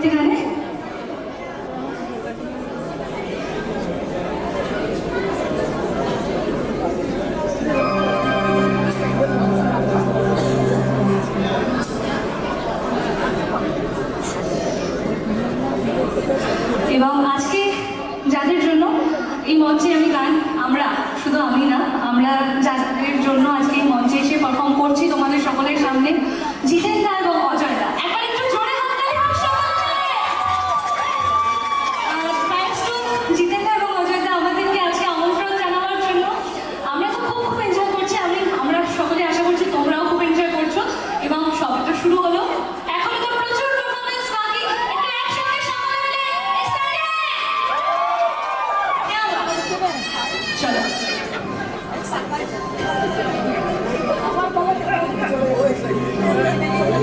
পরবর্তী গানে এবং আজকে যাদের জন্য এই মঞ্চে আমি গান, আমরা শুধু আমি না, আমরা যাদের জন্য আজকে এই মঞ্চে এসে পারফর্ম করছি তোমাদের সকলের সামনে, জিতেন দা এবং অজয় দা, একবার একটু জোরে হাততালি হোক সকলকে। থ্যাঙ্কস টু জিতেন দা এবং অজয় দা আমাদেরকে আজকে আমন্ত্রণ জানানোর জন্য। আমরা তো খুব খুব এনজয় করছি, আমরা সকলে আশা করছি তোমরাও খুব এনজয় করছো। এবং সবটা শুরু হলো, এখনো তো প্রচুর পারফরমেন্স বাকি, একটু একসঙ্গে সকলে মিলে চলো। আমার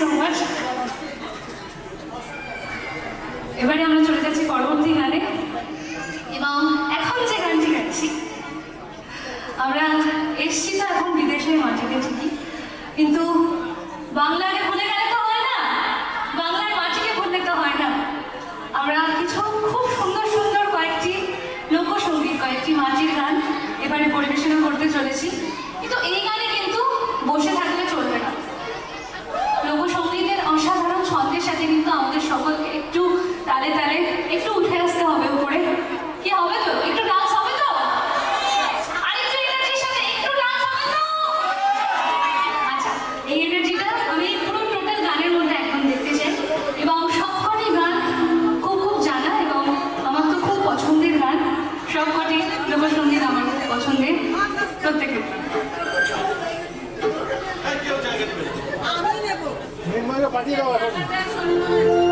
সো মাচ। এবারে আমরা চলে যাচ্ছি পরবর্তী গানে, এবং এখন যে গানটি গাচ্ছি, আমরা এসছি তো এখন বিদেশের মাটিতে ঠিকই, কিন্তু বাংলাকে ভুলে গেলে তো হয় না, বাংলার মাটিকে ভুললে তো হয় না। আমরা কিছু খুব সুন্দর সুন্দর কয়েকটি লোকসঙ্গীত, কয়েকটি মাটির গান এবারে পরিবেশনা করতে চলেছি, কিন্তু এই গানে কিন্তু বসে থাকলে চলবে না। লোকসঙ্গীতের অসাধারণ ছন্দের সাথে কিন্তু আমাদের সকলকে একটু তালে তালে একটু উঠে আসতে হবে উপরে। কি হবে তো? একটু ডান্স হবে তো? আরেকটু এনার্জির সাথে একটু ডান্স হবে তো? আচ্ছা, এই এনার্জিটা আমি পুরো টোটাল গানের মধ্যে একদম দেখতে চাই, এবং সবকটি গান খুব খুব জানা এবং আমার তো খুব পছন্দের গান। সবকটি লোকসঙ্গীত আমার খুব পছন্দের, প্রত্যেকের। পাঠিয়ে দাও এখন।